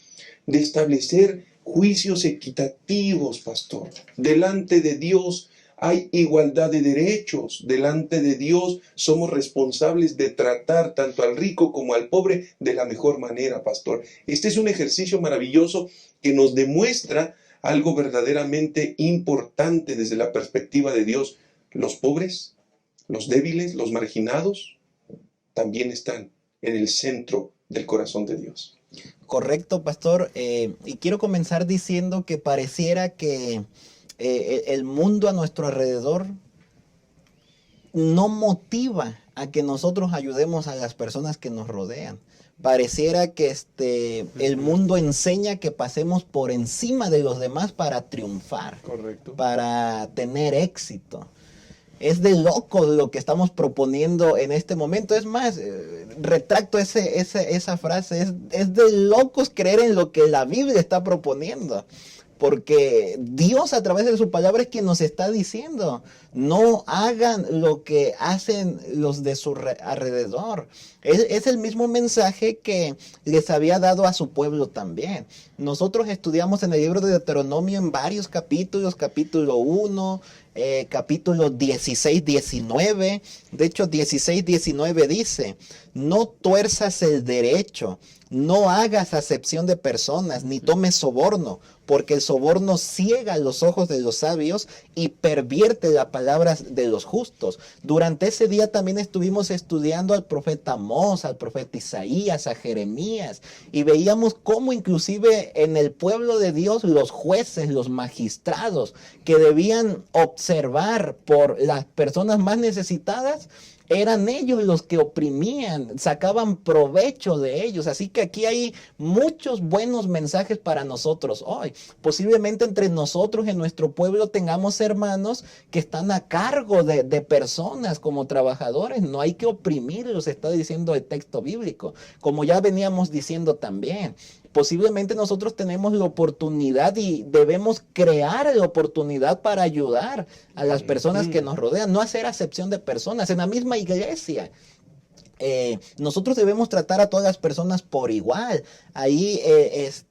de establecer juicios equitativos, pastor. Delante de Dios hay igualdad de derechos. Delante de Dios somos responsables de tratar tanto al rico como al pobre de la mejor manera, pastor. Este es un ejercicio maravilloso que nos demuestra algo verdaderamente importante desde la perspectiva de Dios. Los pobres, los débiles, los marginados, también están en el centro del corazón de Dios. Correcto, pastor. Y quiero comenzar diciendo que pareciera que el mundo a nuestro alrededor no motiva a que nosotros ayudemos a las personas que nos rodean. Pareciera que el mundo enseña que pasemos por encima de los demás para triunfar. Correcto. Para tener éxito. Es de locos lo que estamos proponiendo en este momento. Es más, retracto esa frase. Es de locos creer en lo que la Biblia está proponiendo. porque Dios a través de su palabra es quien nos está diciendo, no hagan lo que hacen los de su alrededor. Es el mismo mensaje que les había dado a su pueblo también. Nosotros estudiamos en el libro de Deuteronomio en varios capítulos, capítulo 1, capítulo 16, 19. De hecho, 16, 19 dice, no tuerzas el derecho, no hagas acepción de personas, ni tomes soborno, porque el soborno ciega los ojos de los sabios y pervierte las palabras de los justos. Durante ese día también estuvimos estudiando al profeta Amós, al profeta Isaías, a Jeremías, y veíamos cómo inclusive en el pueblo de Dios los jueces, los magistrados, que debían observar por las personas más necesitadas, eran ellos los que oprimían, sacaban provecho de ellos. Así que aquí hay muchos buenos mensajes para nosotros hoy. Posiblemente entre nosotros en nuestro pueblo tengamos hermanos que están a cargo de personas como trabajadores. No hay que oprimirlos, está diciendo el texto bíblico, como ya veníamos diciendo también. Posiblemente nosotros tenemos la oportunidad y debemos crear la oportunidad para ayudar a las personas que nos rodean, no hacer acepción de personas. En la misma iglesia, nosotros debemos tratar a todas las personas por igual. Ahí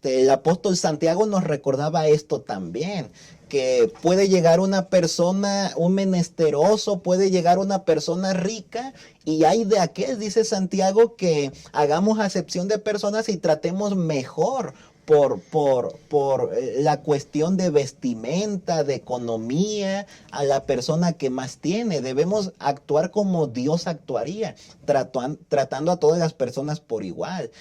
el apóstol Santiago nos recordaba esto también, que puede llegar una persona, un menesteroso, puede llegar una persona rica, y hay de aquel, dice Santiago, que hagamos acepción de personas y tratemos mejor por la cuestión de vestimenta, de economía, a la persona que más tiene. Debemos actuar como Dios actuaría, tratando a todas las personas por igual.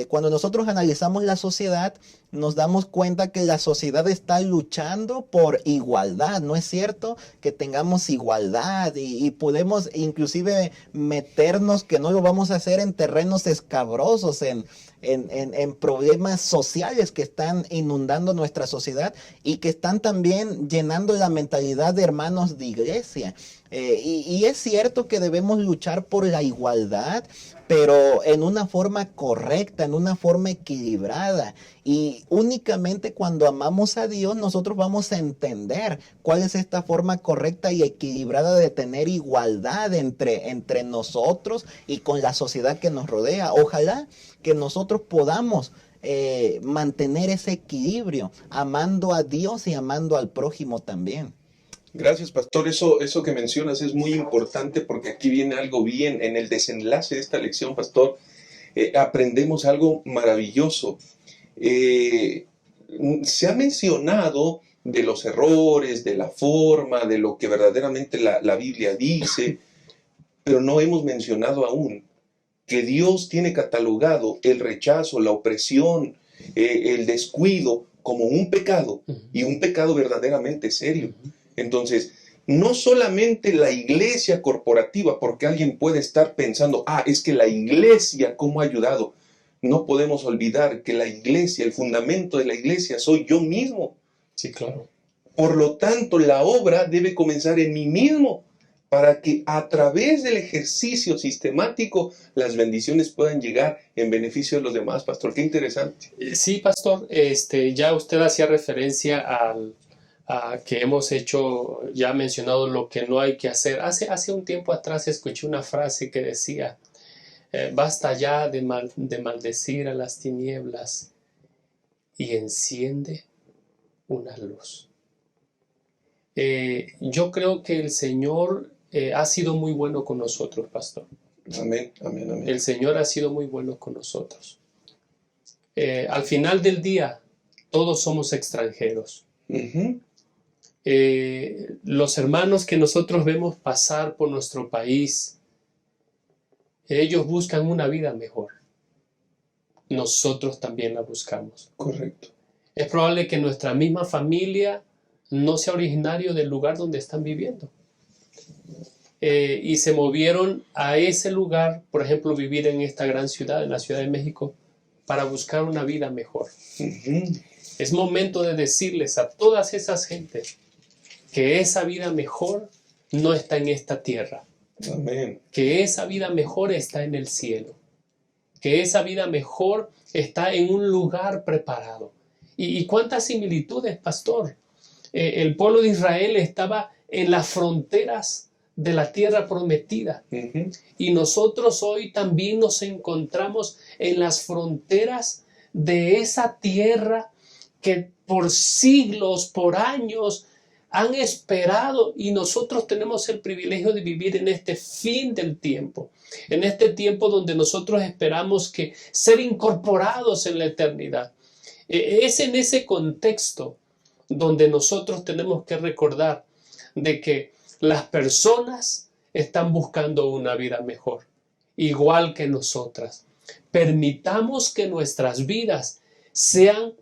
Cuando nosotros analizamos la sociedad, nos damos cuenta que la sociedad está luchando por igualdad. ¿No es cierto? Que tengamos igualdad y podemos inclusive meternos, que no lo vamos a hacer, en terrenos escabrosos, en problemas sociales que están inundando nuestra sociedad y que están también llenando la mentalidad de hermanos de iglesia. Y es cierto que debemos luchar por la igualdad, pero en una forma correcta, en una forma equilibrada. Y únicamente cuando amamos a Dios, nosotros vamos a entender cuál es esta forma correcta y equilibrada de tener igualdad entre nosotros y con la sociedad que nos rodea. Ojalá que nosotros podamos mantener ese equilibrio, amando a Dios y amando al prójimo también. Gracias, pastor. Eso que mencionas es muy importante, porque aquí viene algo bien. En el desenlace de esta lección, pastor, aprendemos algo maravilloso. Se ha mencionado de los errores, de la forma, de lo que verdaderamente la Biblia dice, pero no hemos mencionado aún que Dios tiene catalogado el rechazo, la opresión, el descuido como un pecado, y un pecado verdaderamente serio. Entonces, no solamente la iglesia corporativa, porque alguien puede estar pensando, es que la iglesia, ¿cómo ha ayudado? No podemos olvidar que la iglesia, el fundamento de la iglesia soy yo mismo. Sí, claro. Por lo tanto, la obra debe comenzar en mí mismo, para que a través del ejercicio sistemático las bendiciones puedan llegar en beneficio de los demás. Pastor, qué interesante. Sí, pastor, ya usted hacía referencia a que hemos hecho, ya mencionado lo que no hay que hacer. Hace un tiempo atrás escuché una frase que decía, basta ya de maldecir a las tinieblas y enciende una luz. Yo creo que el Señor ha sido muy bueno con nosotros, pastor. Amén, amén, amén. El Señor ha sido muy bueno con nosotros. Al final del día, todos somos extranjeros. Uh-huh. Los hermanos que nosotros vemos pasar por nuestro país, ellos buscan una vida mejor. Nosotros también la buscamos. Correcto. Es probable que nuestra misma familia no sea originario del lugar donde están viviendo. Y se movieron a ese lugar, por ejemplo, vivir en esta gran ciudad, en la Ciudad de México, para buscar una vida mejor. Uh-huh. Es momento de decirles a todas esas gentes que esa vida mejor no está en esta tierra. Amén. Que esa vida mejor está en el cielo. Que esa vida mejor está en un lugar preparado. ¿Y cuántas similitudes, pastor? El pueblo de Israel estaba en las fronteras de la tierra prometida. Y nosotros hoy también nos encontramos en las fronteras de esa tierra que por siglos, por años, han esperado, y nosotros tenemos el privilegio de vivir en este fin del tiempo, en este tiempo donde nosotros esperamos que ser incorporados en la eternidad. Es en ese contexto donde nosotros tenemos que recordar de que las personas están buscando una vida mejor, igual que nosotras. Permitamos que nuestras vidas sean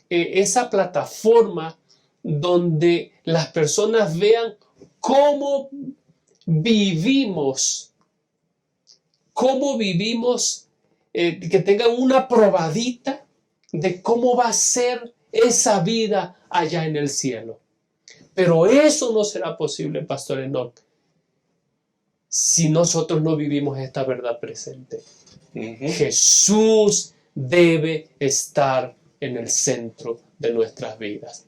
esa plataforma donde las personas vean cómo vivimos, que tengan una probadita de cómo va a ser esa vida allá en el cielo. Pero eso no será posible, Pastor Enoch, si nosotros no vivimos esta verdad presente. Jesús debe estar en el centro de nuestras vidas.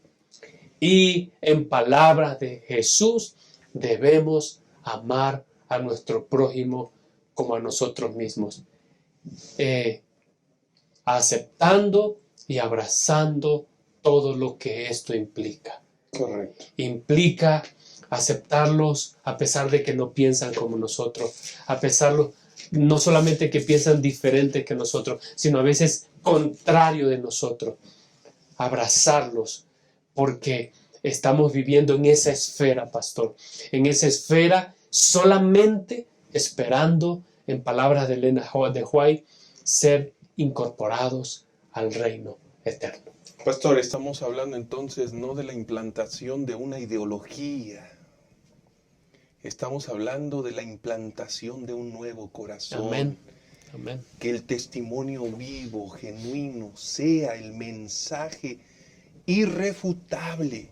Y en palabras de Jesús, debemos amar a nuestro prójimo como a nosotros mismos, aceptando y abrazando todo lo que esto implica. Correcto. Implica aceptarlos a pesar de que no piensan como nosotros, a pesar no solamente que piensan diferente que nosotros, sino a veces contrario de nosotros. Abrazarlos, porque estamos viviendo en esa esfera, pastor, en esa esfera solamente esperando, en palabras de Elena de White, ser incorporados al reino eterno. Pastor, estamos hablando entonces no de la implantación de una ideología. Estamos hablando de la implantación de un nuevo corazón. Amén. Amén. Que el testimonio vivo, genuino, sea el mensaje irrefutable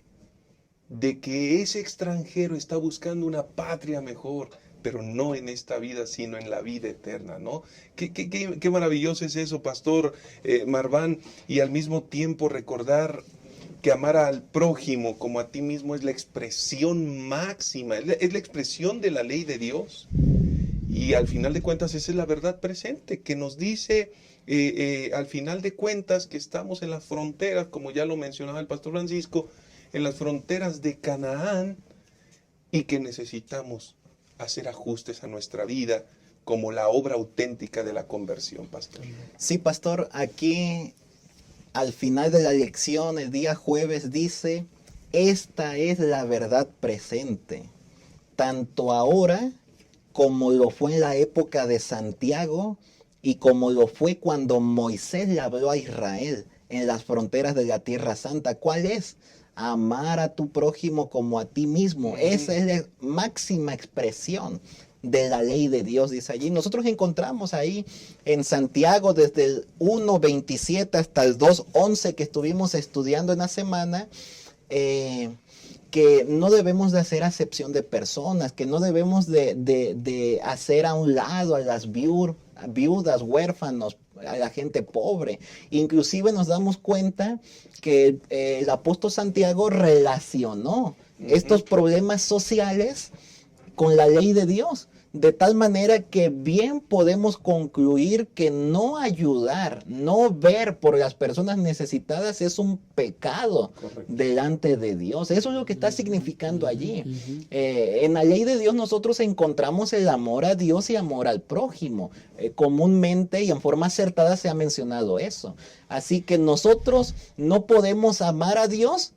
de que ese extranjero está buscando una patria mejor, pero no en esta vida, sino en la vida eterna, ¿no? Qué maravilloso es eso, Pastor Marván, y al mismo tiempo recordar que amar al prójimo como a ti mismo es la expresión máxima, es la expresión de la ley de Dios. Y al final de cuentas esa es la verdad presente, que nos dice al final de cuentas que estamos en las fronteras, como ya lo mencionaba el Pastor Francisco, en las fronteras de Canaán, y que necesitamos hacer ajustes a nuestra vida como la obra auténtica de la conversión, Pastor. Sí, Pastor, aquí al final de la lección, el día jueves, dice: esta es la verdad presente, tanto ahora como lo fue en la época de Santiago y como lo fue cuando Moisés le habló a Israel en las fronteras de la Tierra Santa. ¿Cuál es? Amar a tu prójimo como a ti mismo. Esa es la máxima expresión de la ley de Dios, dice allí. Nosotros encontramos ahí en Santiago desde el 1:27 hasta el 2:11 que estuvimos estudiando en la semana, que no debemos de hacer acepción de personas, que no debemos de hacer a un lado a las viudas, huérfanos, a la gente pobre. Inclusive nos damos cuenta que el apóstol Santiago relacionó estos problemas sociales con la ley de Dios, de tal manera que bien podemos concluir que no ayudar, no ver por las personas necesitadas es un pecado. Correcto. Delante de Dios. Eso es lo que está significando allí. En la ley de Dios nosotros encontramos el amor a Dios y amor al prójimo. Comúnmente y en forma acertada se ha mencionado eso. Así que nosotros no podemos amar a Dios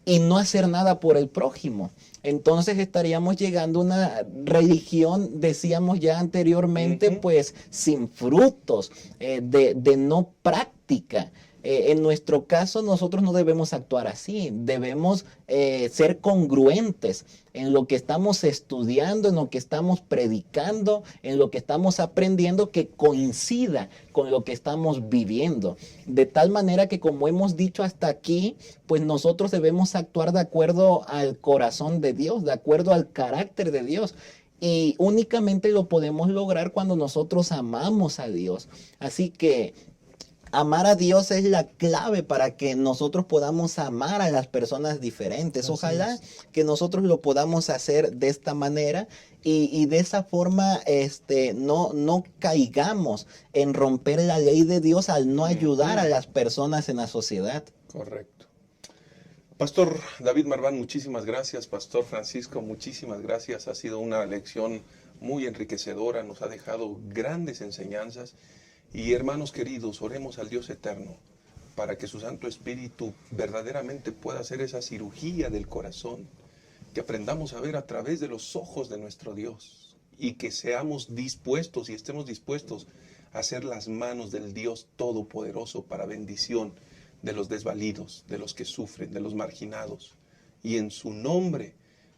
y no hacer nada por el prójimo. Entonces estaríamos llegando a una religión, decíamos ya anteriormente, pues sin frutos, de no práctica. En nuestro caso nosotros no debemos actuar así, debemos ser congruentes en lo que estamos estudiando, en lo que estamos predicando, en lo que estamos aprendiendo, que coincida con lo que estamos viviendo. De tal manera que, como hemos dicho hasta aquí, pues nosotros debemos actuar de acuerdo al corazón de Dios, de acuerdo al carácter de Dios. Y únicamente lo podemos lograr cuando nosotros amamos a Dios. Así que amar a Dios es la clave para que nosotros podamos amar a las personas diferentes. Así Ojalá es. que nosotros lo podamos hacer de esta manera y de esa forma no caigamos en romper la ley de Dios al no ayudar a las personas en la sociedad. Correcto. Pastor David Marván, muchísimas gracias. Pastor Francisco, muchísimas gracias. Ha sido una lección muy enriquecedora, nos ha dejado grandes enseñanzas. Y hermanos queridos, oremos al Dios eterno para que su Santo Espíritu verdaderamente pueda hacer esa cirugía del corazón, que aprendamos a ver a través de los ojos de nuestro Dios y que seamos dispuestos y estemos dispuestos a ser las manos del Dios Todopoderoso para bendición de los desvalidos, de los que sufren, de los marginados. Y en su nombre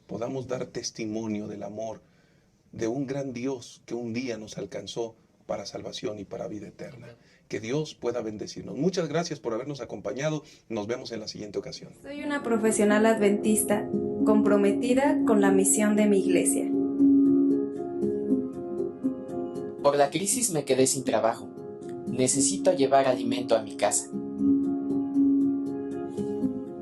podamos dar testimonio del amor de un gran Dios que un día nos alcanzó para salvación y para vida eterna. Que Dios pueda bendecirnos. Muchas gracias por habernos acompañado. Nos vemos en la siguiente ocasión. Soy una profesional adventista comprometida con la misión de mi iglesia. Por la crisis me quedé sin trabajo. Necesito llevar alimento a mi casa.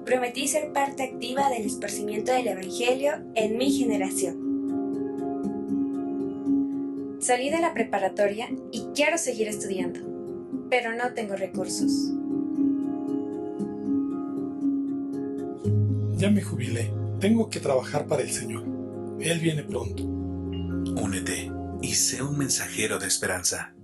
Prometí ser parte activa del esparcimiento del Evangelio en mi generación. Salí de la preparatoria y quiero seguir estudiando, pero no tengo recursos. Ya me jubilé. Tengo que trabajar para el Señor. Él viene pronto. Únete y sé un mensajero de esperanza.